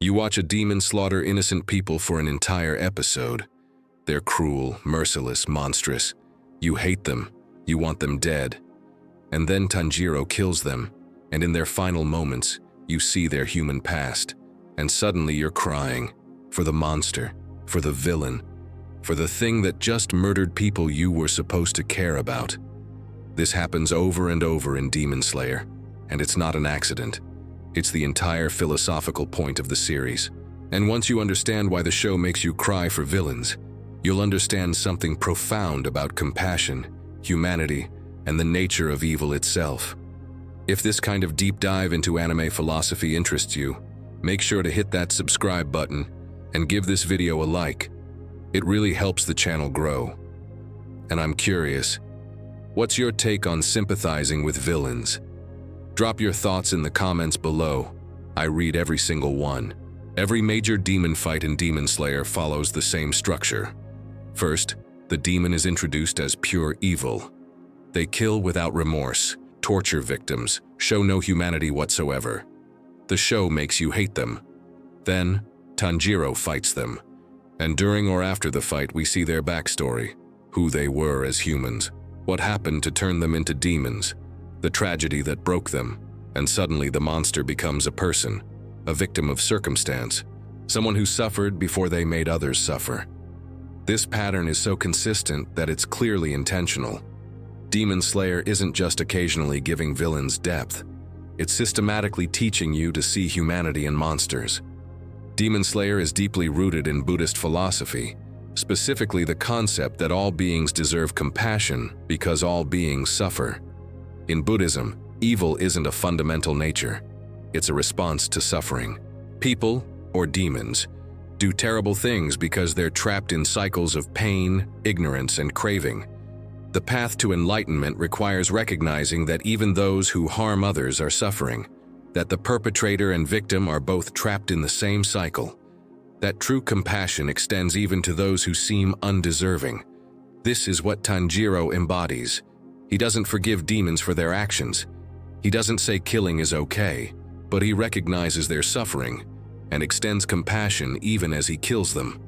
You watch a demon slaughter innocent people for an entire episode. They're cruel, merciless, monstrous. You hate them. You want them dead. And then Tanjiro kills them, and in their final moments, you see their human past. And suddenly you're crying for the monster, for the villain, for the thing that just murdered people you were supposed to care about. This happens over and over in Demon Slayer, and it's not an accident. It's the entire philosophical point of the series. And once you understand why the show makes you cry for villains, you'll understand something profound about compassion, humanity, and the nature of evil itself. If this kind of deep dive into anime philosophy interests you, make sure to hit that subscribe button and give this video a like. It really helps the channel grow. And I'm curious, what's your take on sympathizing with villains? Drop your thoughts in the comments below. I read every single one. Every major demon fight in Demon Slayer follows the same structure. First, the demon is introduced as pure evil. They kill without remorse, torture victims, show no humanity whatsoever. The show makes you hate them. Then, Tanjiro fights them. And during or after the fight, we see their backstory, who they were as humans, what happened to turn them into demons, the tragedy that broke them, and suddenly the monster becomes a person, a victim of circumstance, someone who suffered before they made others suffer. This pattern is so consistent that it's clearly intentional. Demon Slayer isn't just occasionally giving villains depth, it's systematically teaching you to see humanity in monsters. Demon Slayer is deeply rooted in Buddhist philosophy, specifically the concept that all beings deserve compassion because all beings suffer. In Buddhism, evil isn't a fundamental nature. It's a response to suffering. People, or demons, do terrible things because they're trapped in cycles of pain, ignorance, and craving. The path to enlightenment requires recognizing that even those who harm others are suffering, that the perpetrator and victim are both trapped in the same cycle, that true compassion extends even to those who seem undeserving. This is what Tanjiro embodies. He doesn't forgive demons for their actions. He doesn't say killing is okay, but he recognizes their suffering and extends compassion even as he kills them.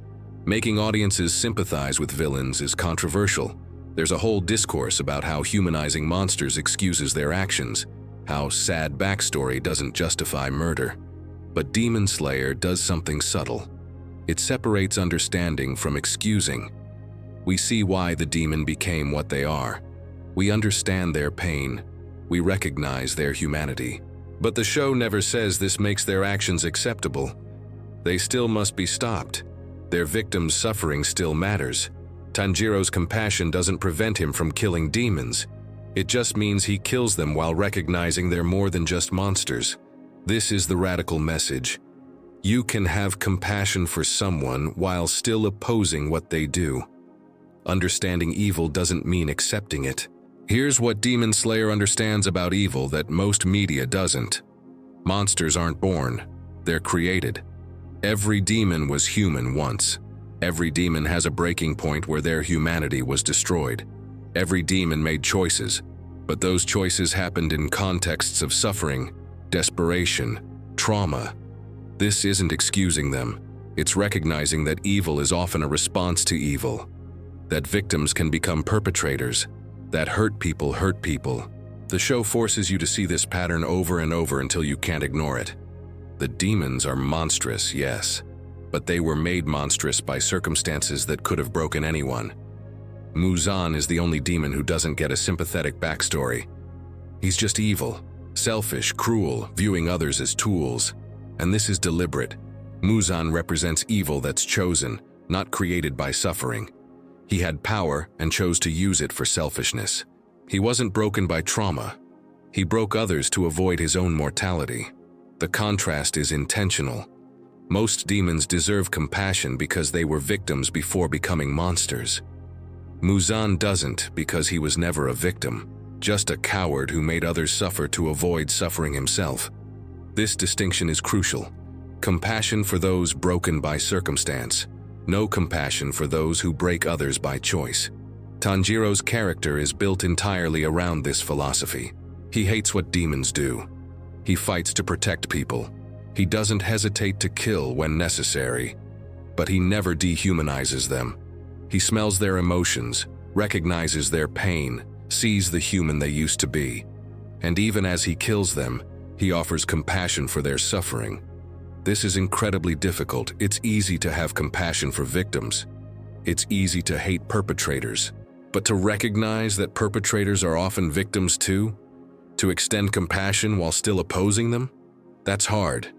Making audiences sympathize with villains is controversial. There's a whole discourse about how humanizing monsters excuses their actions, how sad backstory doesn't justify murder. But Demon Slayer does something subtle. It separates understanding from excusing. We see why the demon became what they are. We understand their pain. We recognize their humanity. But the show never says this makes their actions acceptable. They still must be stopped. Their victims' suffering still matters. Tanjiro's compassion doesn't prevent him from killing demons. It just means he kills them while recognizing they're more than just monsters. This is the radical message. You can have compassion for someone while still opposing what they do. Understanding evil doesn't mean accepting it. Here's what Demon Slayer understands about evil that most media doesn't. Monsters aren't born, they're created. Every demon was human once. Every demon has a breaking point where their humanity was destroyed. Every demon made choices, but those choices happened in contexts of suffering, desperation, trauma. This isn't excusing them. It's recognizing that evil is often a response to evil, that victims can become perpetrators, that hurt people hurt people. The show forces you to see this pattern over and over until you can't ignore it. The demons are monstrous, yes, but they were made monstrous by circumstances that could have broken anyone. Muzan is the only demon who doesn't get a sympathetic backstory. He's just evil, selfish, cruel, viewing others as tools. And this is deliberate. Muzan represents evil that's chosen, not created by suffering. He had power and chose to use it for selfishness. He wasn't broken by trauma. He broke others to avoid his own mortality. The contrast is intentional. Most demons deserve compassion because they were victims before becoming monsters. Muzan doesn't because he was never a victim, just a coward who made others suffer to avoid suffering himself. This distinction is crucial. Compassion for those broken by circumstance. No compassion for those who break others by choice. Tanjiro's character is built entirely around this philosophy. He hates what demons do. He fights to protect people. He doesn't hesitate to kill when necessary, but he never dehumanizes them. He smells their emotions, recognizes their pain, sees the human they used to be. And even as he kills them, he offers compassion for their suffering. This is incredibly difficult. It's easy to have compassion for victims. It's easy to hate perpetrators. But to recognize that perpetrators are often victims too? To extend compassion while still opposing them? That's hard.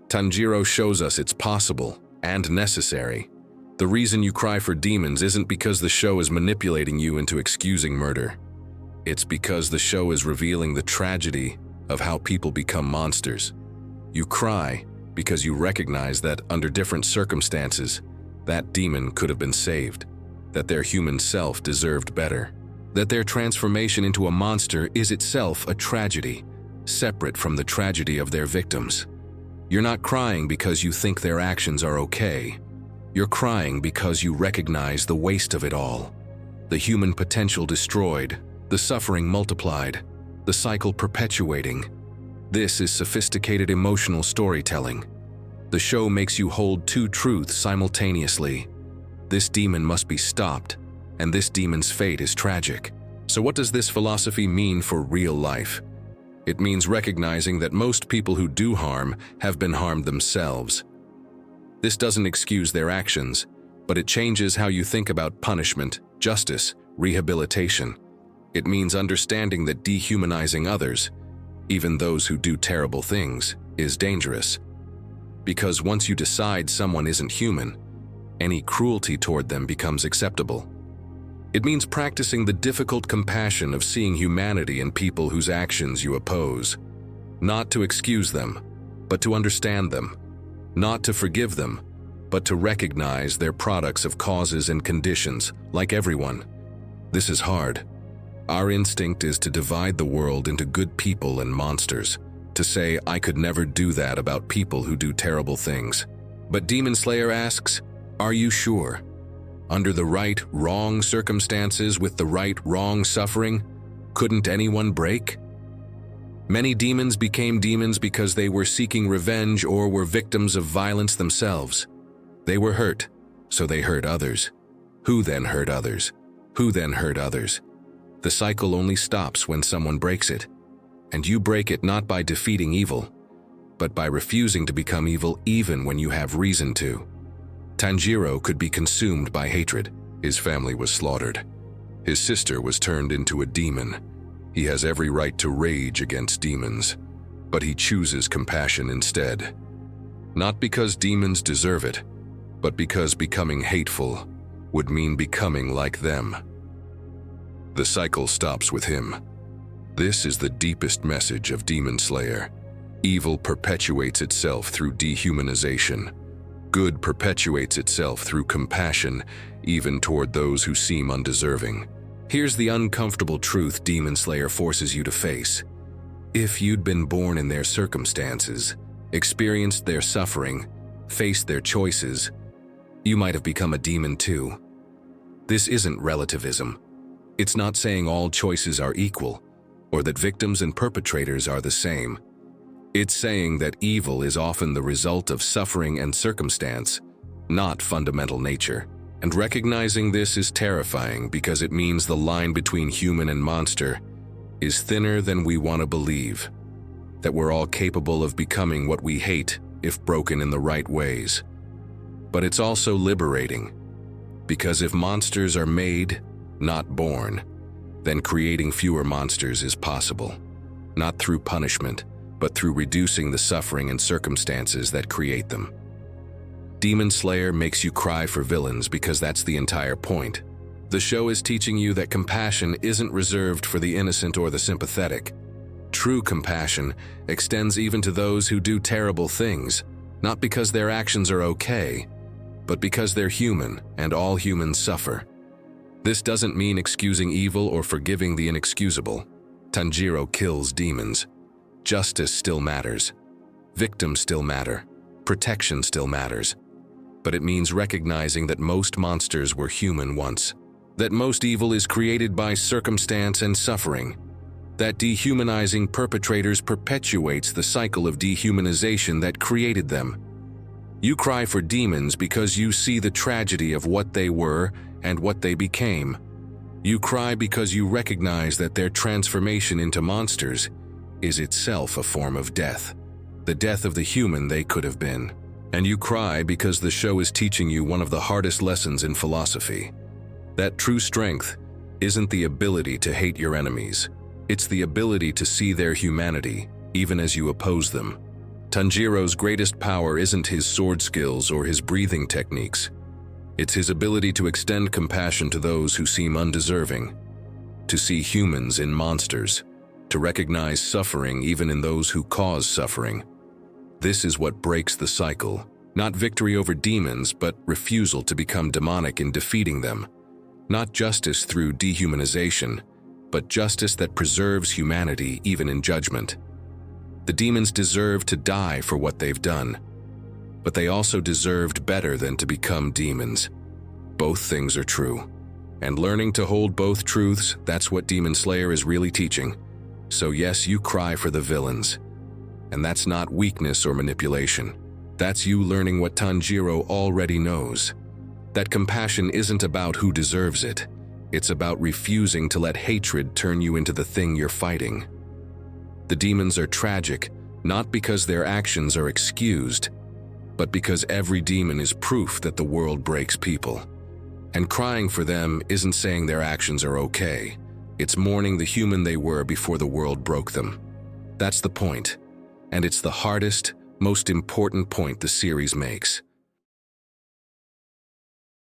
Tanjiro shows us it's possible and necessary. The reason you cry for demons isn't because the show is manipulating you into excusing murder. It's because the show is revealing the tragedy of how people become monsters. You cry because you recognize that under different circumstances, that demon could have been saved, that their human self deserved better, that their transformation into a monster is itself a tragedy, separate from the tragedy of their victims. You're not crying because you think their actions are okay. You're crying because you recognize the waste of it all. The human potential destroyed, the suffering multiplied, the cycle perpetuating. This is sophisticated emotional storytelling. The show makes you hold two truths simultaneously. This demon must be stopped, and this demon's fate is tragic. So what does this philosophy mean for real life? It means recognizing that most people who do harm have been harmed themselves. This doesn't excuse their actions, but it changes how you think about punishment, justice, rehabilitation. It means understanding that dehumanizing others, even those who do terrible things, is dangerous. Because once you decide someone isn't human, any cruelty toward them becomes acceptable. It means practicing the difficult compassion of seeing humanity in people whose actions you oppose. Not to excuse them, but to understand them. Not to forgive them, but to recognize they're products of causes and conditions, like everyone. This is hard. Our instinct is to divide the world into good people and monsters, to say, I could never do that about people who do terrible things. But Demon Slayer asks, are you sure? Under the right, wrong circumstances with the right, wrong suffering, couldn't anyone break? Many demons became demons because they were seeking revenge or were victims of violence themselves. They were hurt, so they hurt others. Who then hurt others? Who then hurt others? The cycle only stops when someone breaks it. And you break it not by defeating evil, but by refusing to become evil even when you have reason to. Tanjiro could be consumed by hatred. His family was slaughtered. His sister was turned into a demon. He has every right to rage against demons, but he chooses compassion instead. Not because demons deserve it, but because becoming hateful would mean becoming like them. The cycle stops with him. This is the deepest message of Demon Slayer. Evil perpetuates itself through dehumanization. Good perpetuates itself through compassion, even toward those who seem undeserving. Here's the uncomfortable truth Demon Slayer forces you to face. If you'd been born in their circumstances, experienced their suffering, faced their choices, you might have become a demon too. This isn't relativism. It's not saying all choices are equal, or that victims and perpetrators are the same. It's saying that evil is often the result of suffering and circumstance, not fundamental nature. And recognizing this is terrifying because it means the line between human and monster is thinner than we want to believe. That we're all capable of becoming what we hate if broken in the right ways. But it's also liberating, because if monsters are made, not born, then creating fewer monsters is possible. Not through punishment, but through reducing the suffering and circumstances that create them. Demon Slayer makes you cry for villains because that's the entire point. The show is teaching you that compassion isn't reserved for the innocent or the sympathetic. True compassion extends even to those who do terrible things, not because their actions are okay, but because they're human and all humans suffer. This doesn't mean excusing evil or forgiving the inexcusable. Tanjiro kills demons. Justice still matters. Victims still matter. Protection still matters. But it means recognizing that most monsters were human once. That most evil is created by circumstance and suffering. That dehumanizing perpetrators perpetuates the cycle of dehumanization that created them. You cry for demons because you see the tragedy of what they were and what they became. You cry because you recognize that their transformation into monsters is itself a form of death, the death of the human they could have been. And you cry because the show is teaching you one of the hardest lessons in philosophy. That true strength isn't the ability to hate your enemies. It's the ability to see their humanity, even as you oppose them. Tanjiro's greatest power isn't his sword skills or his breathing techniques. It's his ability to extend compassion to those who seem undeserving, to see humans in monsters, to recognize suffering even in those who cause suffering. This is what breaks the cycle, not victory over demons, but refusal to become demonic in defeating them. Not justice through dehumanization, but justice that preserves humanity even in judgment. The demons deserve to die for what they've done, but they also deserved better than to become demons. Both things are true. And learning to hold both truths, that's what Demon Slayer is really teaching. So yes, you cry for the villains. And that's not weakness or manipulation. That's you learning what Tanjiro already knows. That compassion isn't about who deserves it. It's about refusing to let hatred turn you into the thing you're fighting. The demons are tragic, not because their actions are excused, but because every demon is proof that the world breaks people. And crying for them isn't saying their actions are okay. It's mourning the human they were before the world broke them. That's the point. And it's the hardest, most important point the series makes.